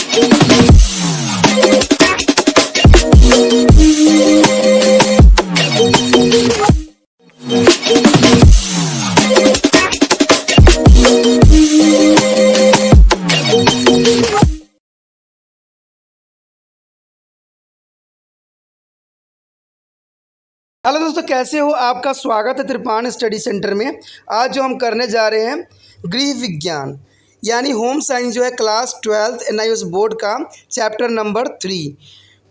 Hello दोस्तों, कैसे हो? आपका स्वागत है त्रिपान स्टडी सेंटर में। आज जो हम करने जा रहे हैं गृह विज्ञान यानी होम साइंस जो है क्लास 12th NIOS बोर्ड का चैप्टर नंबर 3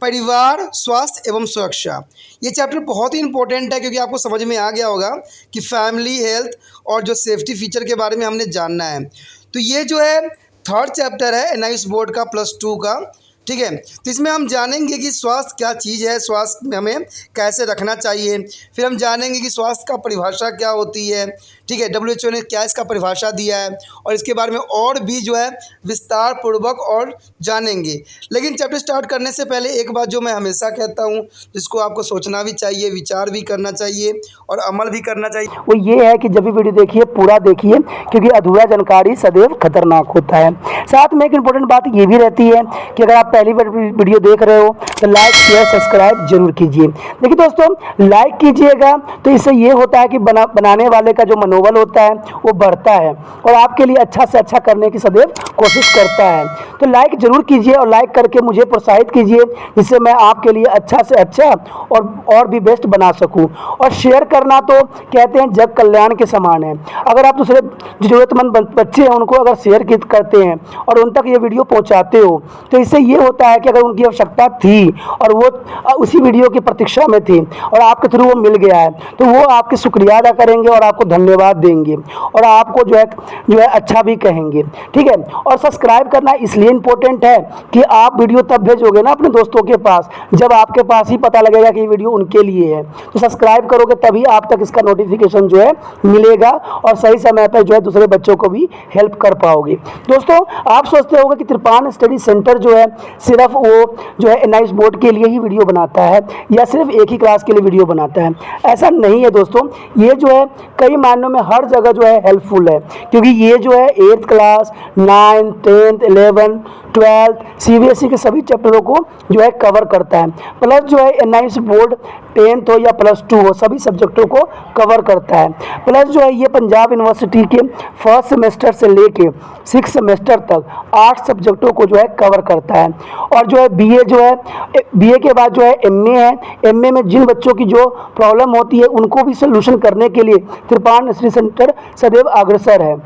परिवार, स्वास्थ्य एवं सुरक्षा। ये चैप्टर बहुत ही इंपॉर्टेंट है क्योंकि आपको समझ में आ गया होगा कि फैमिली हेल्थ और जो सेफ्टी फीचर के बारे में हमने जानना है। तो ये जो है थर्ड चैप्टर है NIOS बोर्ड का +2 का, ठीक है। तो इसमें हम जानेंगे कि स्वास्थ्य क्या चीज़ है, स्वास्थ्य में हमें कैसे रखना चाहिए। फिर हम जानेंगे कि स्वास्थ्य का परिभाषा क्या होती है, ठीक है। WHO ने क्या इसका परिभाषा दिया है और इसके बारे में और भी जो है विस्तार पूर्वक और जानेंगे। लेकिन चैप्टर स्टार्ट करने से पहले एक बात जो मैं हमेशा कहता हूँ, जिसको आपको सोचना भी चाहिए, विचार भी करना चाहिए और अमल भी करना चाहिए, वो ये है कि जब भी वीडियो देखिए पूरा देखिए, क्योंकि अधूरा जानकारी सदैव खतरनाक होता है। साथ में एक इम्पोर्टेंट बात ये भी रहती है कि अगर आप पहली बार वीडियो देख रहे हो तो लाइक शेयर सब्सक्राइब जरूर कीजिए। देखिए दोस्तों, लाइक कीजिएगा तो इससे ये होता है कि बनाने वाले का जो मनोबल होता है वो बढ़ता है और आपके लिए अच्छा से अच्छा करने की सदैव कोशिश करता है। तो लाइक जरूर कीजिए और लाइक करके मुझे प्रोत्साहित कीजिए, जिससे मैं आपके लिए अच्छा से अच्छा और भी बेस्ट बना सकूं। और शेयर करना तो कहते हैं जग कल्याण के समान है। अगर आप दूसरे जरूरतमंद बच्चे हैं उनको अगर शेयर करते हैं और उन तक ये वीडियो पहुंचाते हो तो इससे ये होता है कि अगर उनकी आवश्यकता थी और वो उसी वीडियो की प्रतीक्षा में थी और आपके थ्रू वो मिल गया है तो वो आपके शुक्रिया अदा करेंगे और आपको धन्यवाद देंगे और आपको जो है अच्छा भी कहेंगे, ठीक है। और सब्सक्राइब करना इसलिए इम्पोर्टेंट है कि आप वीडियो तब भेजोगे ना अपने दोस्तों के पास जब आपके पास ही पता लगेगा कि ये वीडियो उनके लिए है। तो सब्सक्राइब करोगे तभी आप तक इसका नोटिफिकेशन जो है मिलेगा और सही समय पर जो है दूसरे बच्चों को भी हेल्प कर पाओगे। दोस्तों, आप सोचते होंगे कि त्रिपान स्टडी सेंटर जो है सिर्फ वो जो है NIOS बोर्ड के लिए ही वीडियो बनाता है या सिर्फ एक ही क्लास के लिए वीडियो बनाता है। ऐसा नहीं है दोस्तों, ये जो है कई मायनों में हर जगह जो है हेल्पफुल है, क्योंकि ये जो है 8th class 9th 10th 11th 12th CBSE के सभी चैप्टरों को जो है कवर करता है। प्लस जो है NIOS बोर्ड 10th हो या +2 हो सभी सब्जेक्टों को कवर करता है। प्लस जो है ये पंजाब यूनिवर्सिटी के फर्स्ट सेमेस्टर से लेके 6th सेमेस्टर तक 8 सब्जेक्टों को जो है कवर करता है। और जो है BA जो है BA के बाद जो है MA है। MA में जिन बच्चों की जो प्रॉब्लम होती है उनको भी सोल्यूशन करने के लिए त्रिपान स्टडी सेंटर सदैव अग्रसर है।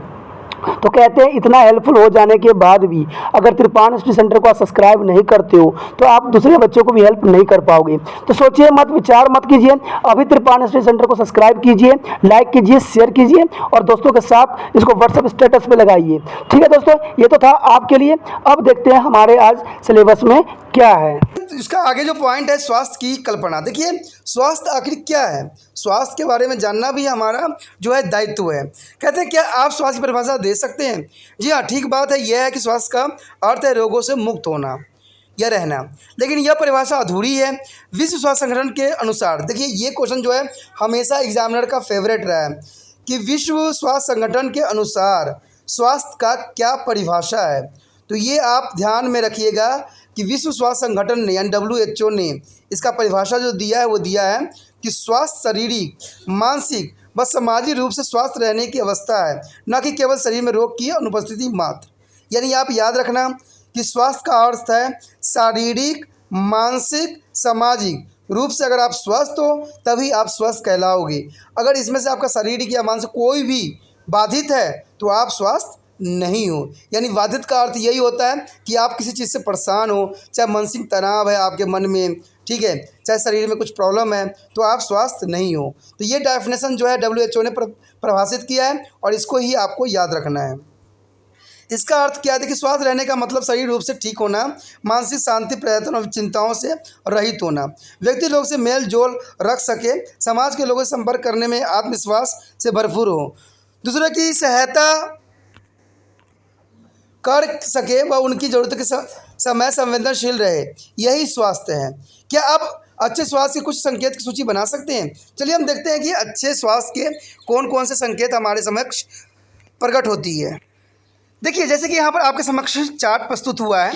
तो कहते हैं इतना हेल्पफुल हो जाने के बाद भी अगर त्रिपान स्टडी सेंटर को आप सब्सक्राइब नहीं करते हो तो आप दूसरे बच्चों को भी हेल्प नहीं कर पाओगे। तो सोचिए मत, विचार मत कीजिए, अभी त्रिपान स्टडी सेंटर को सब्सक्राइब कीजिए, लाइक कीजिए, शेयर कीजिए और दोस्तों के साथ इसको व्हाट्सएप स्टेटस पे लगाइए। ठीक है दोस्तों, ये तो था आपके लिए। अब देखते हैं हमारे आज सिलेबस में क्या है। इसका आगे जो पॉइंट है स्वास्थ्य की कल्पना। देखिए, स्वास्थ्य आखिर क्या है? स्वास्थ्य के बारे में जानना भी हमारा जो है दायित्व है। कहते हैं क्या आप स्वास्थ्य की परिभाषा दे सकते हैं? जी हाँ, ठीक बात है। यह है कि स्वास्थ्य का अर्थ है रोगों से मुक्त होना या रहना। लेकिन यह परिभाषा अधूरी है। विश्व स्वास्थ्य संगठन के अनुसार, देखिए ये क्वेश्चन जो है हमेशा एग्जामिनर का फेवरेट रहा है कि विश्व स्वास्थ्य संगठन के अनुसार स्वास्थ्य का क्या परिभाषा है। तो ये आप ध्यान में रखिएगा कि विश्व स्वास्थ्य संगठन ने यानी WHO ने इसका परिभाषा जो दिया है वो दिया है कि स्वास्थ्य शारीरिक, मानसिक व सामाजिक रूप से स्वस्थ रहने की अवस्था है, न कि केवल शरीर में रोग की अनुपस्थिति मात्र। यानी आप याद रखना कि स्वास्थ्य का अर्थ है शारीरिक, मानसिक, सामाजिक रूप से अगर आप स्वस्थ हो तभी आप स्वस्थ कहलाओगे। अगर इसमें से आपका शारीरिक या मानसिक कोई भी बाधित है तो आप स्वस्थ नहीं हो। यानी बाधित का अर्थ यही होता है कि आप किसी चीज़ से परेशान हो, चाहे मानसिक तनाव है आपके मन में, ठीक है, चाहे शरीर में कुछ प्रॉब्लम है, तो आप स्वस्थ नहीं हो। तो ये डेफिनेशन जो है WHO ने परिभाषित किया है और इसको ही आपको याद रखना है। इसका अर्थ क्या है? देखिए, स्वस्थ रहने का मतलब शारीरिक रूप से ठीक होना, मानसिक शांति, पर्यटन और चिंताओं से रहित होना, व्यक्ति लोग से मेल जोल रख सके, समाज के लोगों से संपर्क करने में आत्मविश्वास से भरपूर हो, दूसरों की सहायता कर सके व उनकी ज़रूरत के समय संवेदनशील रहे, यही स्वास्थ्य है। क्या आप अच्छे स्वास्थ्य के कुछ संकेत की सूची बना सकते हैं? चलिए हम देखते हैं कि अच्छे स्वास्थ्य के कौन कौन से संकेत हमारे समक्ष प्रकट होती है। देखिए, जैसे कि यहाँ पर आपके समक्ष चार्ट प्रस्तुत हुआ है,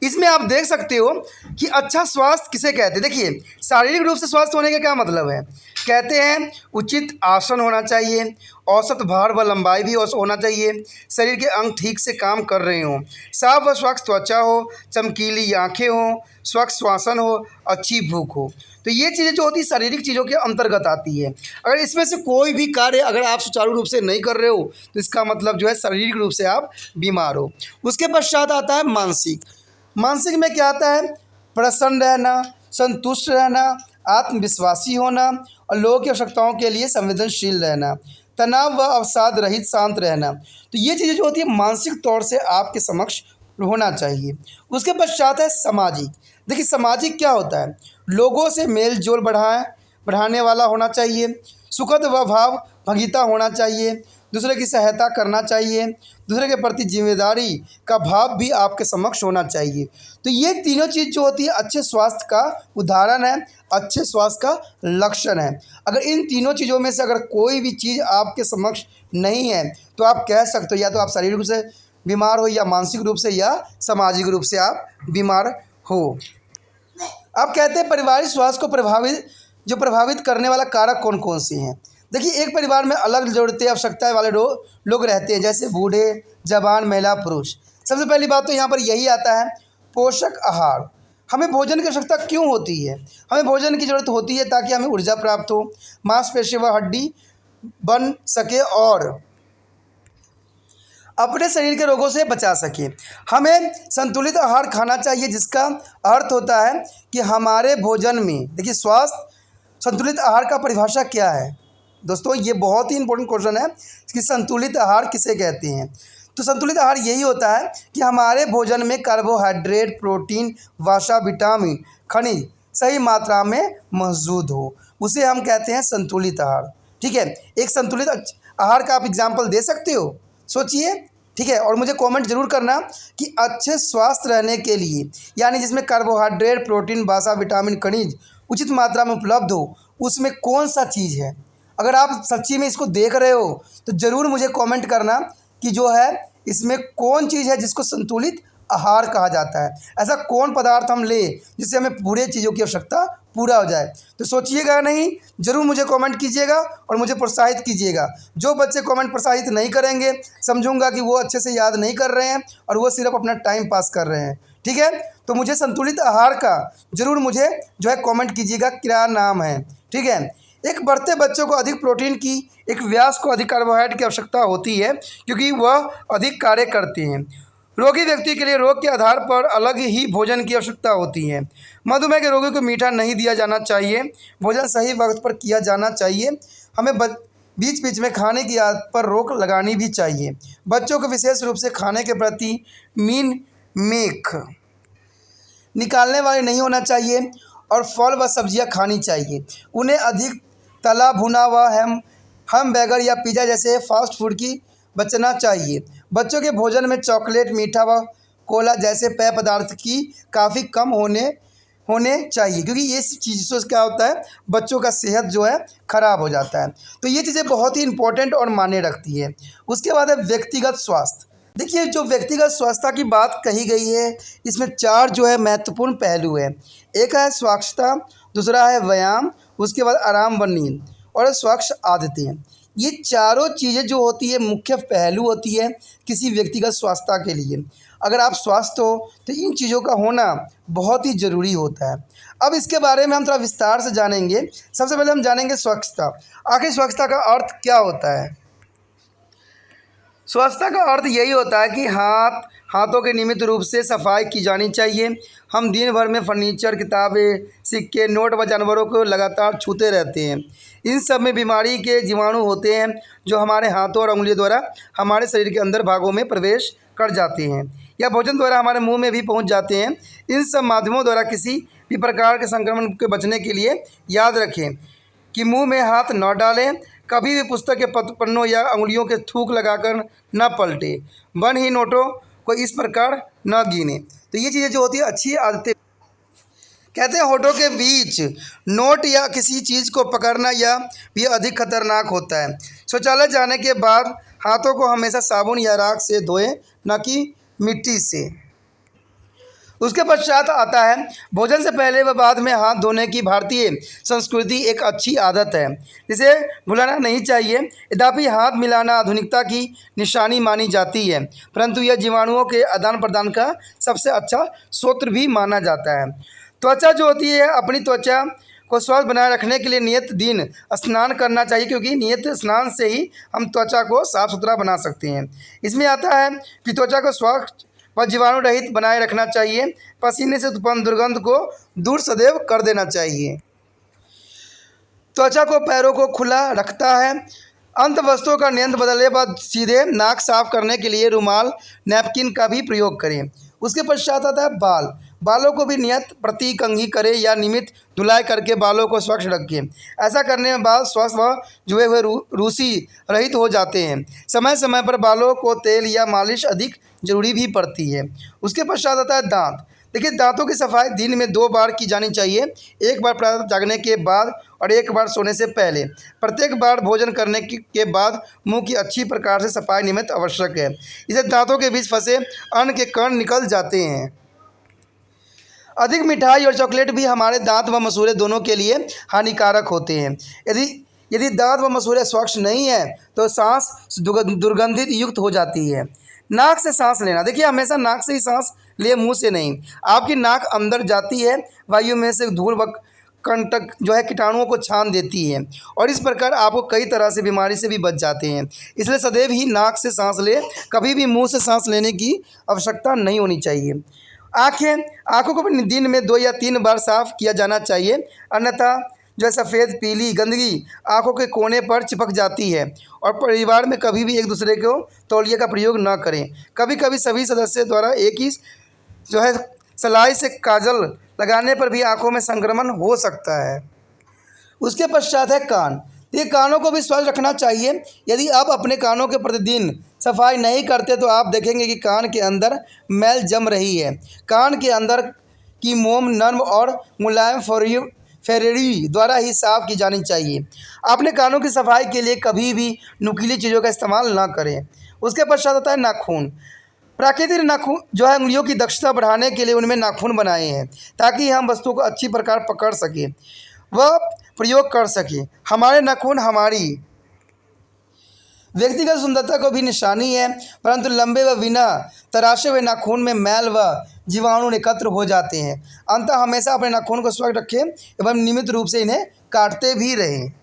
इसमें आप देख सकते हो कि अच्छा स्वास्थ्य किसे कहते हैं। देखिए, शारीरिक रूप से स्वस्थ होने का क्या मतलब है। कहते हैं उचित आसन होना चाहिए, औसत भार व लंबाई भी होना चाहिए, शरीर के अंग ठीक से काम कर रहे हों, साफ व स्वच्छ त्वचा हो, चमकीली आँखें हों, स्वच्छ श्वसन हो, अच्छी भूख हो। तो ये चीज़ें जो होती है शारीरिक चीज़ों के अंतर्गत आती है। अगर इसमें से कोई भी कार्य अगर आप सुचारू रूप से नहीं कर रहे हो तो इसका मतलब जो है शारीरिक रूप से आप बीमार हो। उसके पश्चात आता है मानसिक। मानसिक में क्या आता है, प्रसन्न रहना, संतुष्ट रहना, आत्मविश्वासी होना और लोगों की आवश्यकताओं के लिए संवेदनशील रहना, तनाव व अवसाद रहित शांत रहना। तो ये चीज़ें जो होती है मानसिक तौर से आपके समक्ष होना चाहिए। उसके पश्चात है सामाजिक। देखिए, सामाजिक क्या होता है, लोगों से मेल जोल बढ़ाने वाला होना चाहिए, सुखद व भाव भंगिता होना चाहिए, दूसरे की सहायता करना चाहिए, दूसरे के प्रति जिम्मेदारी का भाव भी आपके समक्ष होना चाहिए। तो ये तीनों चीज़ जो होती है अच्छे स्वास्थ्य का उदाहरण है, अच्छे स्वास्थ्य का लक्षण है। अगर इन तीनों चीज़ों में से अगर कोई भी चीज़ आपके समक्ष नहीं है तो आप कह सकते हो या तो आप शारीरिक रूप से बीमार हो, या मानसिक रूप से, या सामाजिक रूप से आप बीमार हो। अब कहते हैं पारिवारिक स्वास्थ्य को प्रभावित करने वाला कारक कौन कौन से हैं। देखिए, एक परिवार में अलग ज़रूरतें आवश्यकताएं वाले लोग रहते हैं, जैसे बूढ़े, जवान, महिला, पुरुष। सबसे पहली बात तो यहाँ पर यही आता है पोषक आहार। हमें भोजन की आवश्यकता क्यों होती है, हमें भोजन की ज़रूरत होती है ताकि हमें ऊर्जा प्राप्त हो, मांसपेशी व हड्डी बन सके और अपने शरीर के रोगों से बचा सके। हमें संतुलित आहार खाना चाहिए, जिसका अर्थ होता है कि हमारे भोजन में, देखिए स्वास्थ्य संतुलित आहार का परिभाषा क्या है दोस्तों, ये बहुत ही इंपॉर्टेंट क्वेश्चन है कि संतुलित आहार किसे कहते हैं। तो संतुलित आहार यही होता है कि हमारे भोजन में कार्बोहाइड्रेट, प्रोटीन, वसा, विटामिन, खनिज सही मात्रा में मौजूद हो, उसे हम कहते हैं संतुलित आहार। ठीक है, एक संतुलित आहार का आप एग्जाम्पल दे सकते हो, सोचिए। ठीक है, और मुझे कमेंट जरूर करना कि अच्छे स्वास्थ्य रहने के लिए, यानी जिसमें कार्बोहाइड्रेट, प्रोटीन, वसा, विटामिन, खनिज उचित मात्रा में उपलब्ध हो, उसमें कौन सा चीज़ है। अगर आप सच्ची में इसको देख रहे हो तो ज़रूर मुझे कमेंट करना कि जो है इसमें कौन चीज़ है जिसको संतुलित आहार कहा जाता है। ऐसा कौन पदार्थ हम ले जिससे हमें पूरे चीज़ों की आवश्यकता पूरा हो जाए। तो सोचिएगा नहीं, ज़रूर मुझे कमेंट कीजिएगा और मुझे प्रोत्साहित कीजिएगा। जो बच्चे कमेंट प्रोत्साहित नहीं करेंगे, समझूंगा कि वो अच्छे से याद नहीं कर रहे हैं और वो सिर्फ अपना टाइम पास कर रहे हैं। ठीक है, तो मुझे संतुलित आहार का ज़रूर मुझे जो है कमेंट कीजिएगा क्या नाम है। ठीक है, एक बढ़ते बच्चों को अधिक प्रोटीन की, एक व्यास को अधिक कार्बोहाइड्रेट की आवश्यकता होती है क्योंकि वह अधिक कार्य करते हैं। रोगी व्यक्ति के लिए रोग के आधार पर अलग ही भोजन की आवश्यकता होती है। मधुमेह के रोगियों को मीठा नहीं दिया जाना चाहिए, भोजन सही वक्त पर किया जाना चाहिए। हमें बीच बीच में खाने की आदत पर रोक लगानी भी चाहिए। बच्चों को विशेष रूप से खाने के प्रति मीन मेख निकालने वाले नहीं होना चाहिए और फल व सब्जियां खानी चाहिए। उन्हें अधिक तला भुना व हैमबर्गर या पिज़्ज़ा जैसे फास्ट फूड की बचना चाहिए। बच्चों के भोजन में चॉकलेट, मीठा व कोला जैसे पेय पदार्थ की काफ़ी कम होने चाहिए, क्योंकि ये चीज़ों से क्या होता है, बच्चों का सेहत जो है ख़राब हो जाता है। तो ये चीज़ें बहुत ही इंपॉर्टेंट और मायने रखती है। उसके बाद है व्यक्तिगत स्वास्थ्य। देखिए, जो व्यक्तिगत स्वास्थ्य की बात कही गई है, इसमें 4 जो है महत्वपूर्ण पहलू है। एक है स्वच्छता, दूसरा है व्यायाम, उसके बाद आराम व नींद और स्वच्छ आदतें। ये चारों चीज़ें जो होती है मुख्य पहलू होती है किसी व्यक्तिगत स्वास्थ्य के लिए। अगर आप स्वस्थ हो तो इन चीज़ों का होना बहुत ही ज़रूरी होता है। अब इसके बारे में हम थोड़ा विस्तार से जानेंगे। सबसे पहले हम जानेंगे स्वच्छता। आखिर स्वच्छता का अर्थ क्या होता है। स्वच्छता का अर्थ यही होता है कि हाथों के नियमित रूप से सफाई की जानी चाहिए। हम दिन भर में फर्नीचर, किताबें, सिक्के, नोट व जानवरों को लगातार छूते रहते हैं। इन सब में बीमारी के जीवाणु होते हैं जो हमारे हाथों और उंगलियों द्वारा हमारे शरीर के अंदर भागों में प्रवेश कर जाते हैं या भोजन द्वारा हमारे मुंह में भी पहुंच जाते हैं। इन सब माध्यमों द्वारा किसी भी प्रकार के संक्रमण के बचने के लिए याद रखें कि मुंह में हाथ न डालें। कभी भी पुस्तक के पन्नों या उंगलियों के थूक लगाकर न पलटे। बन ही नोटों को इस प्रकार न गिने। तो ये चीज़ें जो होती है अच्छी आदतें। कहते हैं होठों के बीच नोट या किसी चीज़ को पकड़ना या भी अधिक खतरनाक होता है। शौचालय जाने के बाद हाथों को हमेशा साबुन या राख से धोएं, न कि मिट्टी से। उसके पश्चात आता है भोजन से पहले व बाद में हाथ धोने की भारतीय संस्कृति एक अच्छी आदत है जिसे भुलाना नहीं चाहिए। यद्यपि हाथ मिलाना आधुनिकता की निशानी मानी जाती है, परंतु यह जीवाणुओं के आदान प्रदान का सबसे अच्छा स्रोत भी माना जाता है। त्वचा जो होती है, अपनी त्वचा को स्वस्थ बनाए रखने के लिए नियत दिन स्नान करना चाहिए, क्योंकि नियत स्नान से ही हम त्वचा को साफ सुथरा बना सकते हैं। इसमें आता है कि त्वचा को स्वच्छ व जीवाणु रहित बनाए रखना चाहिए। पसीने से उत्पन्न दुर्गंध को दूर सदैव कर देना चाहिए। त्वचा को पैरों को खुला रखता है। अंत वस्तुओं का नियंत्रण बदलने बाद सीधे नाक साफ करने के लिए रुमाल नैपकिन का भी प्रयोग करें। उसके पश्चात आता है बालों को भी नियत प्रति कंघी करें या नियमित धुलाई करके बालों को स्वच्छ रखें। ऐसा करने में बाल स्वस्थ व जुए हुए रूसी रहित हो जाते हैं। समय समय पर बालों को तेल या मालिश अधिक जरूरी भी पड़ती है। उसके पश्चात आता है दांत। देखिए, दांतों की सफाई दिन में 2 बार की जानी चाहिए, एक बार प्रातः जागने के बाद और एक बार सोने से पहले। प्रत्येक बार भोजन करने के बाद मुंह की अच्छी प्रकार से सफाई नियमित आवश्यक है। इससे दांतों के बीच फंसे अन्न के कण निकल जाते हैं। अधिक मिठाई और चॉकलेट भी हमारे दांत व मसूड़े दोनों के लिए हानिकारक होते हैं। यदि दांत व मसूड़े स्वच्छ नहीं है तो सांस दुर्गंधित युक्त हो जाती है। नाक से सांस लेना। देखिए, हमेशा नाक से ही सांस ले, मुंह से नहीं। आपकी नाक अंदर जाती है, वायु में से धूल व कंटक जो है कीटाणुओं को छान देती है और इस प्रकार आपको कई तरह से बीमारी से भी बच जाते हैं। इसलिए सदैव ही नाक से सांस ले, कभी भी मुंह से सांस लेने की आवश्यकता नहीं होनी चाहिए। आँखों को भी दिन में 2 या 3 बार साफ किया जाना चाहिए, अन्यथा जो है सफ़ेद पीली गंदगी आँखों के कोने पर चिपक जाती है। और परिवार में कभी भी एक दूसरे को तौलिए का प्रयोग न करें। कभी कभी सभी सदस्य द्वारा एक ही जो है सलाई से काजल लगाने पर भी आँखों में संक्रमण हो सकता है। उसके पश्चात है कान। ये कानों को भी स्वच्छ रखना चाहिए। यदि आप अपने कानों के प्रतिदिन सफाई नहीं करते तो आप देखेंगे कि कान के अंदर मैल जम रही है। कान के अंदर की मोम नर्म और मुलायम फेरेरी द्वारा ही साफ की जानी चाहिए। अपने कानों की सफाई के लिए कभी भी नुकीली चीज़ों का इस्तेमाल ना करें। उसके पश्चात आता है नाखून। प्राकृतिक नाखून जो है उंगलियों की दक्षता बढ़ाने के लिए उनमें नाखून बनाए हैं, ताकि हम वस्तुओं को अच्छी प्रकार पकड़ सकें व प्रयोग कर सकें। हमारे नाखून हमारी व्यक्तिगत सुंदरता को भी निशानी है, परंतु लंबे व बिना तराशे हुए नाखून में मैल व जीवाणु एकत्र हो जाते हैं। अंततः हमेशा अपने नाखून को स्वच्छ रखें एवं नियमित रूप से इन्हें काटते भी रहें।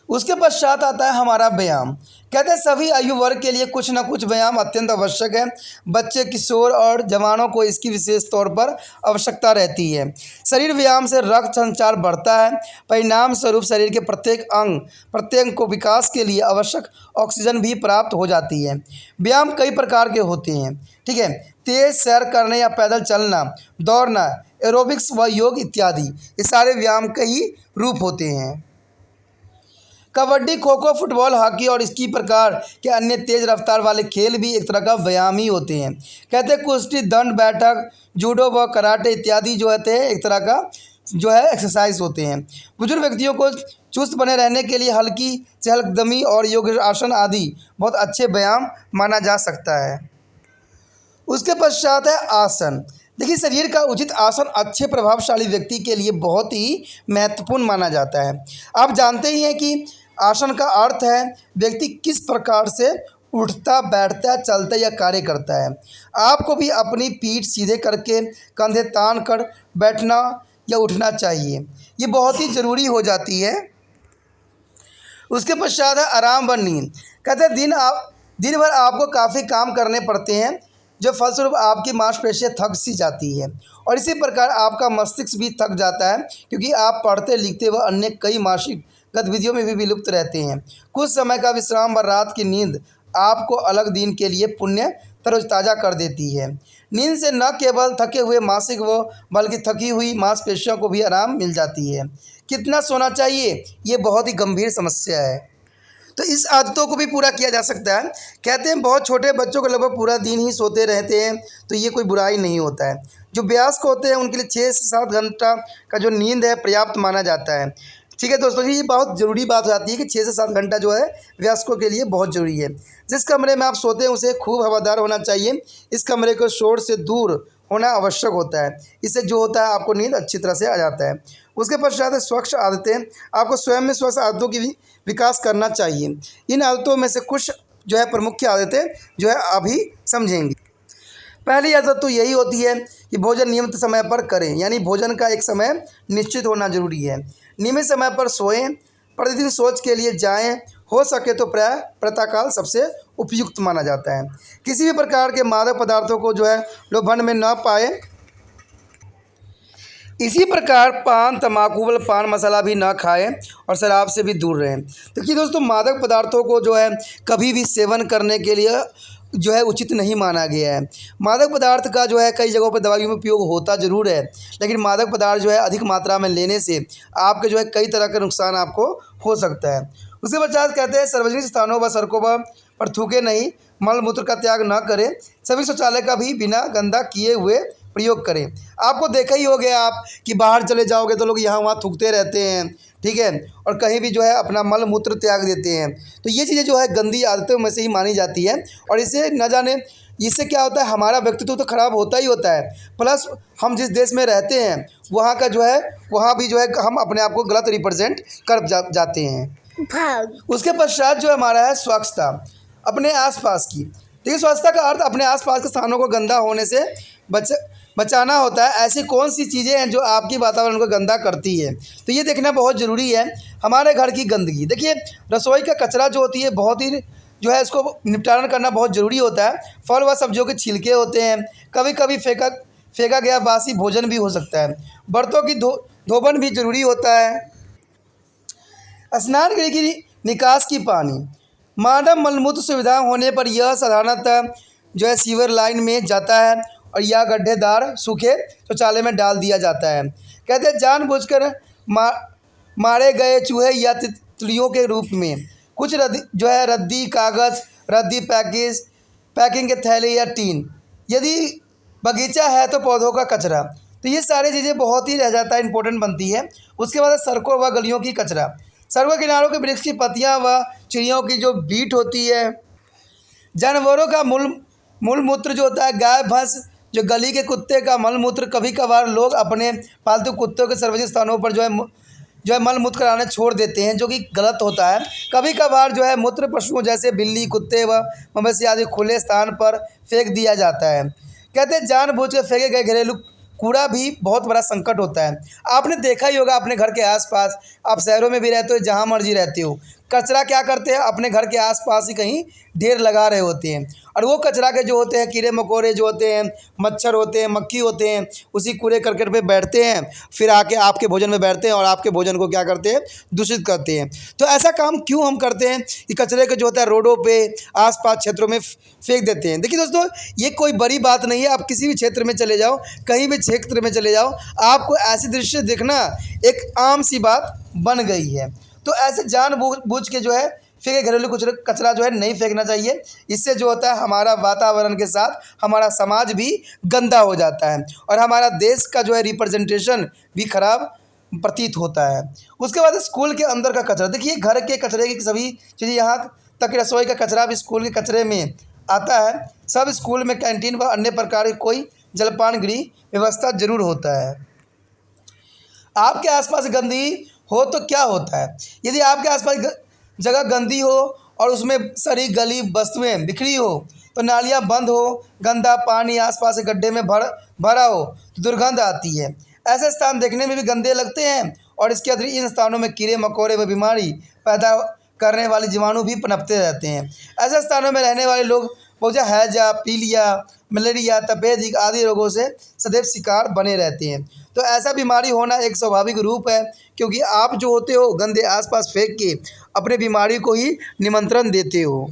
उसके पश्चात आता है हमारा व्यायाम। कहते हैं सभी आयु वर्ग के लिए कुछ न कुछ व्यायाम अत्यंत आवश्यक है। बच्चे, किशोर और जवानों को इसकी विशेष तौर पर आवश्यकता रहती है। शरीर व्यायाम से रक्त संचार बढ़ता है, परिणाम स्वरूप शरीर के प्रत्येक को विकास के लिए आवश्यक ऑक्सीजन भी प्राप्त हो जाती है। व्यायाम कई प्रकार के होते हैं, ठीक है। तेज सैर करने या पैदल चलना, दौड़ना, एरोबिक्स व योग इत्यादि, ये सारे व्यायाम के ही रूप होते हैं। कबड्डी, खो खो, फुटबॉल, हॉकी और इसी प्रकार के अन्य तेज रफ्तार वाले खेल भी एक तरह का व्यायाम ही होते हैं। कहते हैं कुश्ती, दंड बैठक, जूडो व कराटे इत्यादि जो होते हैं एक तरह का जो है एक्सरसाइज होते हैं। बुजुर्ग व्यक्तियों को चुस्त बने रहने के लिए हल्की चहलकदमी और योग आसन आदि बहुत अच्छे व्यायाम माना जा सकता है। उसके पश्चात है आसन। देखिए, शरीर का उचित आसन अच्छे प्रभावशाली व्यक्ति के लिए बहुत ही महत्वपूर्ण माना जाता है। आप जानते ही हैं कि आसन का अर्थ है व्यक्ति किस प्रकार से उठता, बैठता, चलता या कार्य करता है। आपको भी अपनी पीठ सीधे करके कंधे तान कर बैठना या उठना चाहिए, ये बहुत ही ज़रूरी हो जाती है। उसके पश्चात है आराम व नींद। कहते हैं दिन भर आपको काफ़ी काम करने पड़ते हैं, जो फलस्वरूप आपकी मांसपेशियाँ थक सी जाती है और इसी प्रकार आपका मस्तिष्क भी थक जाता है, क्योंकि आप पढ़ते, लिखते व अन्य कई मानसिक गतिविधियों में भी विलुप्त रहते हैं। कुछ समय का विश्राम व रात की नींद आपको अलग दिन के लिए पुण्य तरोताज़ा कर देती है। नींद से न केवल थके हुए मानसिक व बल्कि थकी हुई मांसपेशियों को भी आराम मिल जाती है। कितना सोना चाहिए, ये बहुत ही गंभीर समस्या है, तो इस आदतों को भी पूरा किया जा सकता है। कहते हैं बहुत छोटे बच्चों को लगभग पूरा दिन ही सोते रहते हैं, तो ये कोई बुराई नहीं होता है। जो वयस्क होते हैं उनके लिए 6 से 7 घंटा का जो नींद है पर्याप्त माना जाता है। ठीक है दोस्तों जी, ये बहुत ज़रूरी बात हो जाती है कि 6 से 7 घंटा जो है वयस्कों के लिए बहुत ज़रूरी है। जिस कमरे में आप सोते हैं उसे खूब हवादार होना चाहिए। इस कमरे को शोर से दूर होना आवश्यक होता है। इससे जो होता है आपको नींद अच्छी तरह से आ जाता है। उसके पश्चात है स्वच्छ आदतें। आपको स्वयं में स्वच्छ आदतों की भी विकास करना चाहिए। इन आदतों में से कुछ जो है प्रमुख आदतें जो है अभी समझेंगे। पहली आदत तो यही होती है कि भोजन नियमित समय पर करें, यानी भोजन का एक समय निश्चित होना जरूरी है। नियमित समय पर सोएं, प्रतिदिन शौच के लिए जाएं, हो सके तो प्रातःकाल सबसे उपयुक्त माना जाता है। किसी भी प्रकार के मादक पदार्थों को जो है लोभन में न पाए। इसी प्रकार पान, तम्बाकू, पान मसाला भी ना खाएं और शराब से भी दूर रहें। देखिए दोस्तों, मादक पदार्थों को जो है कभी भी सेवन करने के लिए जो है उचित नहीं माना गया है। मादक पदार्थ का जो है कई जगहों पर दवाइयों में उपयोग होता ज़रूर है, लेकिन मादक पदार्थ जो है अधिक मात्रा में लेने से आपके जो है कई तरह का नुकसान आपको हो सकता है। उसके पश्चात कहते हैं सार्वजनिक स्थानों व सड़कों पर थूके नहीं, मल मूत्र का त्याग न करें, सभी शौचालय का भी बिना गंदा किए हुए प्रयोग करें। आपको देखा ही हो गया आप कि बाहर चले जाओगे तो लोग यहाँ वहाँ थूकते रहते हैं, ठीक है, और कहीं भी जो है अपना मल मूत्र त्याग देते हैं। तो ये चीज़ें जो है गंदी आदतों में से ही मानी जाती है, और इसे न जाने इससे क्या होता है, हमारा व्यक्तित्व तो खराब होता ही होता है, प्लस हम जिस देश में रहते हैं वहाँ का जो है वहाँ भी जो है हम अपने आप को गलत रिप्रेजेंट कर जाते हैं। उसके पश्चात जो हमारा है स्वच्छता अपने आसपास की। देखिए, स्वच्छता का अर्थ अपने आसपास के स्थानों को गंदा होने से बचाना होता है। ऐसी कौन सी चीज़ें हैं जो आपकी वातावरण को गंदा करती है, तो ये देखना बहुत ज़रूरी है। हमारे घर की गंदगी, देखिए रसोई का कचरा जो होती है बहुत ही जो है इसको निपटान करना बहुत ज़रूरी होता है। फल व सब्जियों के छिलके होते हैं, कभी कभी फेंका गया बासी भोजन भी हो सकता है। बर्तनों की धोबन भी ज़रूरी होता है। स्नान गृह की निकास की पानी, मानव मलमूत्र सुविधा होने पर यह साधारणतः जो है सीवर लाइन में जाता है और या गड्ढेदार सूखे शौचालय में डाल दिया जाता है। कहते हैं जानबूझकर मारे गए चूहे या तितलियों के रूप में कुछ रद्दी कागज़, रद्दी पैकिंग के थैले या टीन, यदि बगीचा है तो पौधों का कचरा, तो ये सारी चीज़ें बहुत ही रह जाता है, इंपॉर्टेंट बनती है। उसके बाद सड़कों व गलियों की कचरा, सड़कों के किनारों के वृक्ष की पत्तियाँ व चिड़ियों की जो बीट होती है, जानवरों का मूल मूत्र जो होता है, गाय भैंस, जो गली के कुत्ते का मल मूत्र, कभी कभार लोग अपने पालतू कुत्तों के सार्वजनिक स्थानों पर जो है मल मूत्र कराने छोड़ देते हैं, जो कि गलत होता है। कभी कभार जो है मूत्र पशुओं जैसे बिल्ली, कुत्ते व मवेशी आदि खुले स्थान पर फेंक दिया जाता है। कहते हैं जानबूझ कर फेंके गए घरेलू कूड़ा भी बहुत बड़ा संकट होता है। आपने देखा ही होगा अपने घर के आसपास, आप शहरों में भी रहते हो, जहाँ मर्जी रहते हो, कचरा क्या करते हैं, अपने घर के आसपास ही कहीं ढेर लगा रहे होते हैं, और वो कचरा के जो होते हैं कीड़े मकोड़े जो होते हैं, मच्छर होते हैं, मक्खी होते हैं, उसी कूड़े करकट पे बैठते हैं, फिर आके आपके भोजन में बैठते हैं और आपके भोजन को क्या करते हैं, दूषित करते हैं। तो ऐसा काम क्यों हम करते हैं कि कचरे को जो होता है रोडों पे आसपास क्षेत्रों में फेंक देते हैं। देखिए दोस्तों, ये कोई बड़ी बात नहीं है। आप किसी भी क्षेत्र में चले जाओ, कहीं भी क्षेत्र में चले जाओ, आपको ऐसे दृश्य दिखना एक आम सी बात बन गई है। तो ऐसे जानबूझ के जो है फेंके घरेलू कचरा जो है नहीं फेंकना चाहिए। इससे जो होता है हमारा वातावरण के साथ हमारा समाज भी गंदा हो जाता है और हमारा देश का जो है रिप्रेजेंटेशन भी खराब प्रतीत होता है। उसके बाद स्कूल के अंदर का कचरा, देखिए घर के कचरे की सभी चीज़ें, यहाँ तक रसोई का कचरा भी स्कूल के कचरे में आता है। सब स्कूल में कैंटीन व अन्य प्रकार की कोई जलपान गृह व्यवस्था जरूर होता है। आपके आसपास गंदगी हो तो क्या होता है, यदि आपके आसपास जगह गंदी हो और उसमें सारी गली वस्तुएं बिखरी हो, तो नालियाँ बंद हो, गंदा पानी आसपास के गड्ढे में भरा हो तो दुर्गंध आती है। ऐसे स्थान देखने में भी गंदे लगते हैं और इसके अतिरिक्त इन स्थानों में कीड़े मकोड़े व बीमारी पैदा करने वाले जीवाणु भी पनपते रहते हैं। ऐसे स्थानों में रहने वाले लोग बहुत हैजा, पीलिया, मलेरिया, तपेदिक आदि रोगों से सदैव शिकार बने रहते हैं। तो ऐसा बीमारी होना एक स्वाभाविक रूप है, क्योंकि आप जो होते हो गंदे आसपास फेंक के अपने बीमारी को ही निमंत्रण देते हो।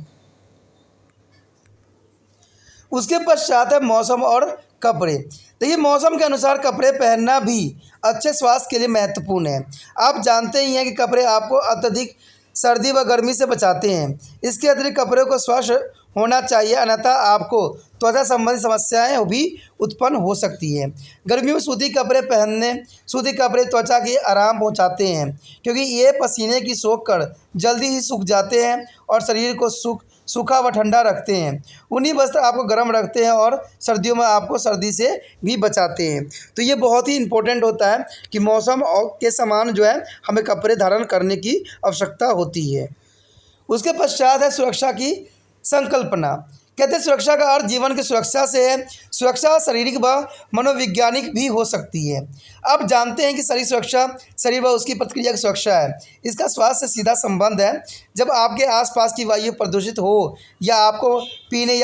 उसके पश्चात है मौसम और कपड़े। देखिए, मौसम के अनुसार कपड़े पहनना भी अच्छे स्वास्थ्य के लिए महत्वपूर्ण है। आप जानते ही हैं कि कपड़े आपको अत्यधिक सर्दी व गर्मी से बचाते हैं। इसके अतिरिक्त कपड़ों को स्वच्छ होना चाहिए, अन्यथा आपको त्वचा संबंधी समस्याएं भी उत्पन्न हो सकती हैं। गर्मियों में सूती कपड़े त्वचा के आराम पहुंचाते हैं, क्योंकि ये पसीने की सोख कर जल्दी ही सूख जाते हैं और शरीर को सूखा व ठंडा रखते हैं। ऊनी वस्त्र आपको गर्म रखते हैं और सर्दियों में आपको सर्दी से भी बचाते हैं। तो ये बहुत ही इम्पोर्टेंट होता है कि मौसम के समान जो है हमें कपड़े धारण करने की आवश्यकता होती है। उसके पश्चात है सुरक्षा की संकल्पना। कहते हैं सुरक्षा का अर्थ जीवन की सुरक्षा से है। सुरक्षा शारीरिक व मनोवैज्ञानिक भी हो सकती है। आप जानते हैं कि शरीर सुरक्षा शरीर व उसकी प्रतिक्रिया की सुरक्षा है। इसका स्वास्थ्य से सीधा संबंध है। जब आपके आसपास की वायु प्रदूषित हो या आपको पीने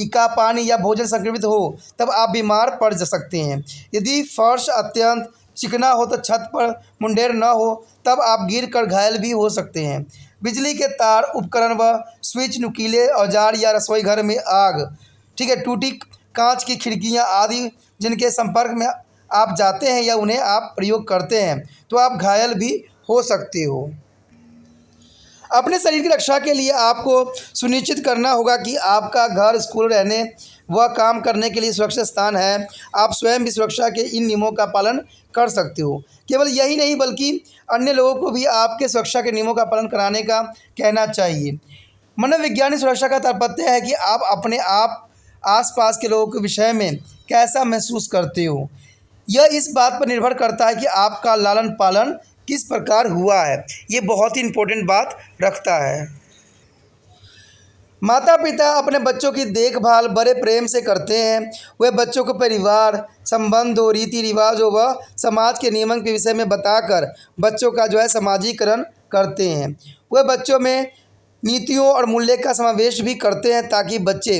का पानी या भोजन संक्रमित हो तब आप बीमार पड़ जा सकते हैं। यदि फर्श अत्यंत चिकना हो तो छत पर मुंडेर न हो तब आप गिर कर घायल भी हो सकते हैं। बिजली के तार उपकरण व स्विच, नुकीले औजार या रसोई घर में आग, ठीक है, टूटी कांच की खिड़कियां आदि जिनके संपर्क में आप जाते हैं या उन्हें आप प्रयोग करते हैं तो आप घायल भी हो सकते हो। अपने शरीर की रक्षा के लिए आपको सुनिश्चित करना होगा कि आपका घर, स्कूल, रहने व काम करने के लिए सुरक्षित स्थान है। आप स्वयं भी सुरक्षा के इन नियमों का पालन कर सकते हो। केवल यही नहीं बल्कि अन्य लोगों को भी आपके सुरक्षा के नियमों का पालन कराने का कहना चाहिए। मनोवैज्ञानिक सुरक्षा का तात्पर्य है कि आप अपने आसपास के लोगों के विषय में कैसा महसूस करते हो। यह इस बात पर निर्भर करता है कि आपका लालन पालन किस प्रकार हुआ है। ये बहुत ही इम्पोर्टेंट बात रखता है। माता पिता अपने बच्चों की देखभाल बड़े प्रेम से करते हैं। वे बच्चों को परिवार, संबंधों, रीति रिवाजों व समाज के नियमों के विषय में बताकर बच्चों का जो है समाजीकरण करते हैं। वे बच्चों में नीतियों और मूल्य का समावेश भी करते हैं ताकि बच्चे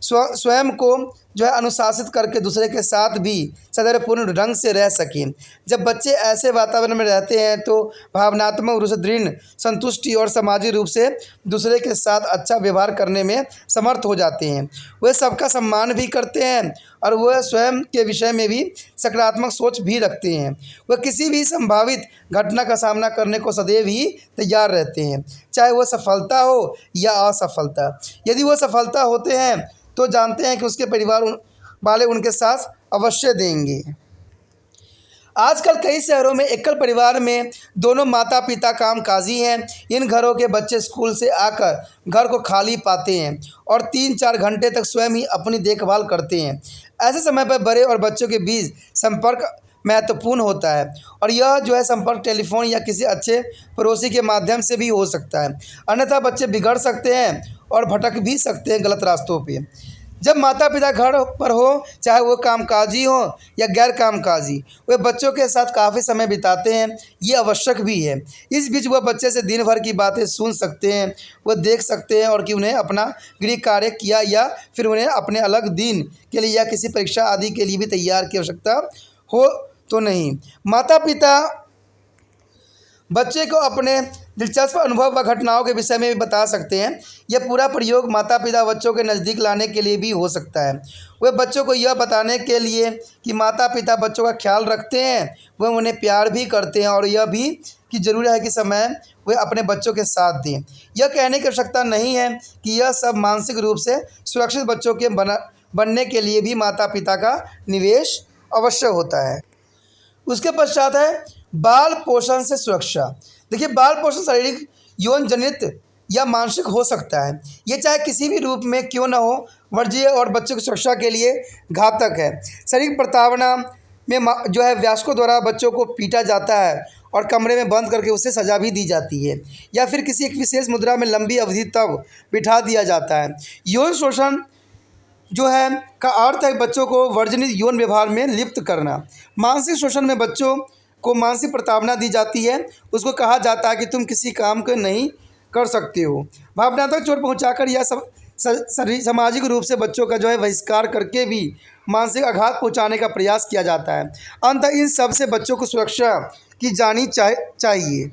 स्वयं को जो है अनुशासित करके दूसरे के साथ भी सदैवपूर्ण ढंग से रह सकें। जब बच्चे ऐसे वातावरण में रहते हैं तो भावनात्मक रूप से दृढ़, संतुष्टि और सामाजिक रूप से दूसरे के साथ अच्छा व्यवहार करने में समर्थ हो जाते हैं। वे सबका सम्मान भी करते हैं और वह स्वयं के विषय में भी सकारात्मक सोच भी रखते हैं। वह किसी भी संभावित घटना का सामना करने को सदैव ही तैयार रहते हैं, चाहे वह सफलता हो या असफलता। यदि वह सफलता होते हैं तो जानते हैं कि उसके परिवार वाले उनके साथ अवश्य देंगे। आजकल कई शहरों में एकल परिवार में दोनों माता पिता कामकाजी हैं। इन घरों के बच्चे स्कूल से आकर घर को खाली पाते हैं और 3-4 घंटे तक स्वयं ही अपनी देखभाल करते हैं। ऐसे समय पर बड़े और बच्चों के बीच संपर्क महत्वपूर्ण होता है और यह जो है संपर्क टेलीफोन या किसी अच्छे पड़ोसी के माध्यम से भी हो सकता है। अन्यथा बच्चे बिगड़ सकते हैं और भटक भी सकते हैं गलत रास्तों पे। जब माता पिता घर पर हो, चाहे वो कामकाजी हो या गैर कामकाजी, वे बच्चों के साथ काफ़ी समय बिताते हैं। ये आवश्यक भी है। इस बीच वह बच्चे से दिन भर की बातें सुन सकते हैं, वह देख सकते हैं और कि उन्हें अपना गृह कार्य किया या फिर उन्हें अपने अलग दिन के लिए या किसी परीक्षा आदि के लिए भी तैयार की आवश्यकता हो तो नहीं। माता पिता बच्चे को अपने दिलचस्प अनुभव व घटनाओं के विषय में भी बता सकते हैं। यह पूरा प्रयोग माता पिता बच्चों के नज़दीक लाने के लिए भी हो सकता है। वे बच्चों को यह बताने के लिए कि माता पिता बच्चों का ख्याल रखते हैं, वह उन्हें प्यार भी करते हैं और यह भी कि ज़रूरी है कि समय वे अपने बच्चों के साथ दें। यह कहने की आवश्यकता नहीं है कि यह सब मानसिक रूप से सुरक्षित बच्चों के बनने के लिए भी माता पिता का निवेश अवश्य होता है। उसके पश्चात है बाल पोषण से सुरक्षा। देखिए, बाल पोषण शारीरिक, यौन जनित या मानसिक हो सकता है। ये चाहे किसी भी रूप में क्यों न हो, वर्ज्य और बच्चों की सुरक्षा के लिए घातक है। शारीरिक प्रताड़ना में जो है वयस्कों द्वारा बच्चों को पीटा जाता है और कमरे में बंद करके उसे सजा भी दी जाती है या फिर किसी एक विशेष मुद्रा में लंबी अवधि तक बिठा दिया जाता है। यौन शोषण जो है का अर्थ है बच्चों को वर्जनित यौन व्यवहार में लिप्त करना। मानसिक शोषण में बच्चों को मानसिक प्रताड़ना दी जाती है। उसको कहा जाता है कि तुम किसी काम को नहीं कर सकते हो। भावनात्मक चोट पहुंचाकर या सामाजिक रूप से बच्चों का जो है बहिष्कार करके भी मानसिक आघात पहुंचाने का प्रयास किया जाता है। अंततः इन सब से बच्चों को सुरक्षा की जानी चाहिए।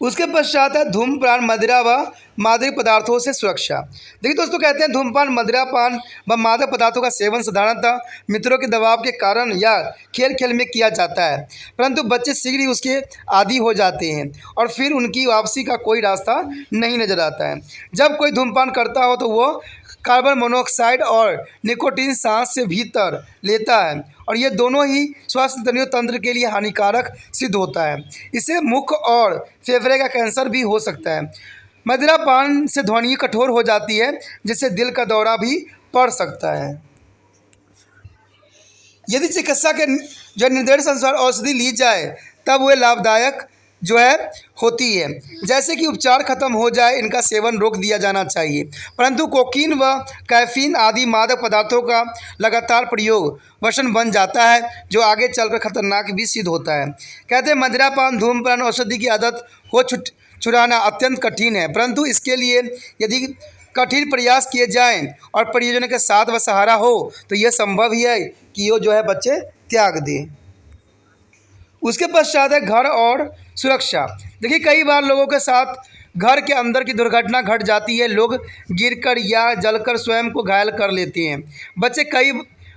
उसके पश्चात है धूम्रपान, मदिरा व मादक पदार्थों से सुरक्षा। देखिए दोस्तों, कहते हैं धूम्रपान, मदिरा पान व मादक पदार्थों का सेवन साधारणतः मित्रों के दबाव के कारण या खेल खेल में किया जाता है, परंतु बच्चे शीघ्र ही उसके आदी हो जाते हैं और फिर उनकी वापसी का कोई रास्ता नहीं नजर आता है। जब कोई धूम्रपान करता हो तो वो कार्बन मोनोऑक्साइड और निकोटीन सांस से भीतर लेता है और ये दोनों ही श्वसन तंत्र के लिए हानिकारक सिद्ध होता है। इससे मुख और फेफड़े का कैंसर भी हो सकता है। मदिरापान से ध्वनि कठोर हो जाती है, जिससे दिल का दौरा भी पड़ सकता है। यदि चिकित्सा के जो निर्देश अनुसार औषधि ली जाए तब वे लाभदायक जो है होती है। जैसे कि उपचार खत्म हो जाए, इनका सेवन रोक दिया जाना चाहिए। परंतु कोकीन व कैफीन आदि मादक पदार्थों का लगातार प्रयोग व्यसन बन जाता है, जो आगे चलकर खतरनाक भी सिद्ध होता है। कहते हैं मदिरापान, धूम्रपान, औषधि की आदत हो छुड़ाना अत्यंत कठिन है, परंतु इसके लिए यदि कठिन प्रयास किए जाएं और परियोजना के साथ व सहारा हो तो यह संभव ही है कि वो जो है बच्चे त्याग दें। उसके पश्चात है घर और सुरक्षा। देखिए, कई बार लोगों के साथ घर के अंदर की दुर्घटना घट जाती है। लोग गिरकर या जलकर स्वयं को घायल कर लेते हैं। बच्चे कई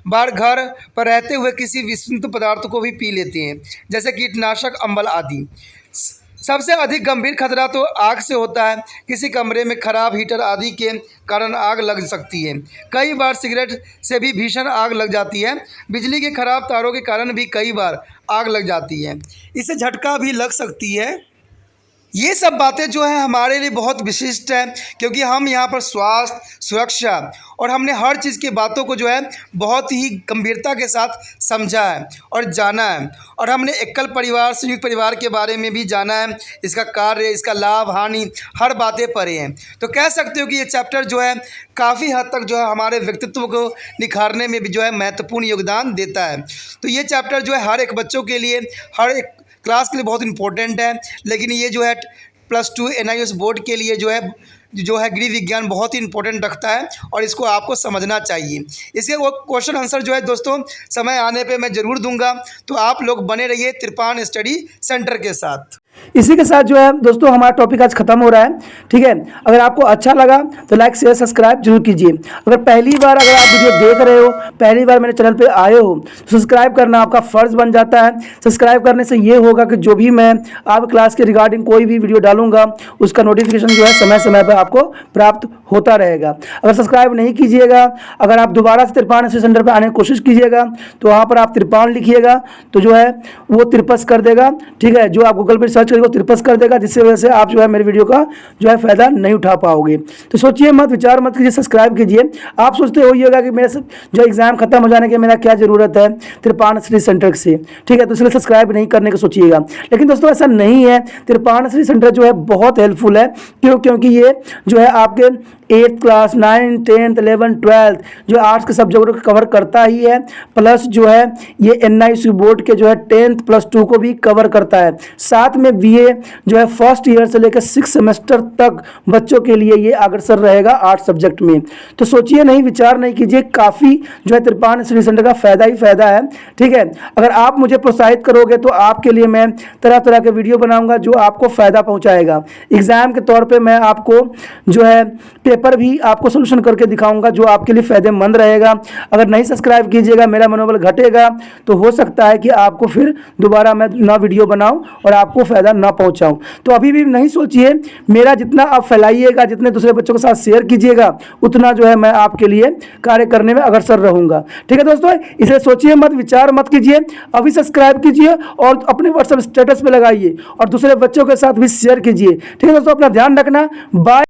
बार घर पर रहते हुए किसी विषाक्त पदार्थ को भी पी लेते हैं, जैसे कीटनाशक, अम्ल आदि। सबसे अधिक गंभीर खतरा तो आग से होता है। किसी कमरे में खराब हीटर आदि के कारण आग लग सकती है। कई बार सिगरेट से भी भीषण आग लग जाती है। बिजली के खराब तारों के कारण भी कई बार आग लग जाती है। इससे झटका भी लग सकती है। ये सब बातें जो है हमारे लिए बहुत विशिष्ट है, क्योंकि हम यहाँ पर स्वास्थ्य, सुरक्षा और हमने हर चीज़ की बातों को जो है बहुत ही गंभीरता के साथ समझा है और जाना है। और हमने एकल परिवार, संयुक्त परिवार के बारे में भी जाना है, इसका कार्य, इसका लाभ, हानि, हर बातें पढ़े हैं। तो कह सकते हो कि ये चैप्टर जो है काफ़ी हद तक जो है हमारे व्यक्तित्व को निखारने में भी जो है महत्वपूर्ण योगदान देता है। तो ये चैप्टर जो है हर एक बच्चों के लिए, हर एक क्लास के लिए बहुत इंपॉर्टेंट है। लेकिन ये जो है +2 NIOS बोर्ड के लिए जो है गृह विज्ञान बहुत ही इंपॉर्टेंट रखता है और इसको आपको समझना चाहिए। इसके वो क्वेश्चन आंसर जो है दोस्तों समय आने पे मैं ज़रूर दूंगा, तो आप लोग बने रहिए त्रिपान स्टडी सेंटर के साथ। इसी के साथ जो है दोस्तों हमारा टॉपिक आज खत्म हो रहा है। ठीक है, अगर आपको अच्छा लगा तो लाइक, शेयर, सब्सक्राइब जरूर कीजिए। अगर पहली बार अगर आप वीडियो देख रहे हो, पहली बार मेरे चैनल पे आए हो, तो सब्सक्राइब करना आपका फ़र्ज़ बन जाता है। सब्सक्राइब करने से ये होगा कि जो भी मैं आप क्लास के रिगार्डिंग कोई भी वीडियो डालूंगा उसका नोटिफिकेशन जो है समय समय पर आपको प्राप्त होता रहेगा। अगर सब्सक्राइब नहीं कीजिएगा, अगर आप दोबारा से त्रिपान स्टडी सेंटर पर आने की कोशिश कीजिएगा तो वहाँ पर आप त्रिपान लिखिएगा तो जो है वो त्रिपस कर देगा। ठीक है, जो आप गूगल पर सर्च को त्रिपस कर देगा, जिससे वजह से आप जो है मेरे वीडियो का जो है फ़ायदा नहीं उठा पाओगे। तो सोचिए मत, विचार मत कीजिए, सब्सक्राइब कीजिए। आप सोचते होइएगा कि मेरा जो एग्ज़ाम खत्म हो जाने के मेरा क्या ज़रूरत है त्रिपान स्टडी सेंटर से। ठीक है, तो इसलिए सब्सक्राइब नहीं करने को सोचिएगा। लेकिन दोस्तों ऐसा नहीं है, त्रिपान स्टडी सेंटर जो है बहुत हेल्पफुल है। क्योंकि ये जो है आपके 8th class, 9th, 10th, 11th, 12th जो आर्ट्स के सब्जेक्ट को कवर करता ही है, प्लस जो है ये NIOS बोर्ड के जो है 10th +2 को भी कवर करता है। साथ में BA जो है फर्स्ट ईयर से लेकर 6 सेमेस्टर तक बच्चों के लिए ये अग्रसर रहेगा आर्ट्स सब्जेक्ट में। तो सोचिए नहीं, विचार नहीं कीजिए, काफ़ी जो है त्रिपान स्टडी सेंटर का फ़ायदा ही फ़ायदा है। ठीक है, अगर आप मुझे प्रोत्साहित करोगे तो आपके लिए मैं तरह तरह के वीडियो बनाऊंगा जो आपको फ़ायदा पहुंचाएगा। एग्ज़ाम के तौर पे मैं आपको जो है पेपर भी आपको सोल्यूशन करके दिखाऊंगा जो आपके लिए फ़ायदेमंद रहेगा। अगर नहीं सब्सक्राइब कीजिएगा, मेरा मनोबल घटेगा, तो हो सकता है कि आपको फिर दोबारा मैं ना वीडियो बनाऊं और आपको फ़ायदा ना पहुंचाऊं। तो अभी भी नहीं सोचिए, मेरा जितना आप फैलाइएगा, जितने दूसरे बच्चों के साथ शेयर कीजिएगा, उतना जो है मैं आपके लिए कार्य करने में अग्रसर रहूँगा। ठीक है दोस्तों, इसे सोचिए मत, विचार मत कीजिए, अभी सब्सक्राइब कीजिए और अपने व्हाट्सएप स्टेटस पर लगाइए और दूसरे बच्चों के साथ भी शेयर कीजिए। ठीक है दोस्तों, अपना ध्यान रखना। बाय।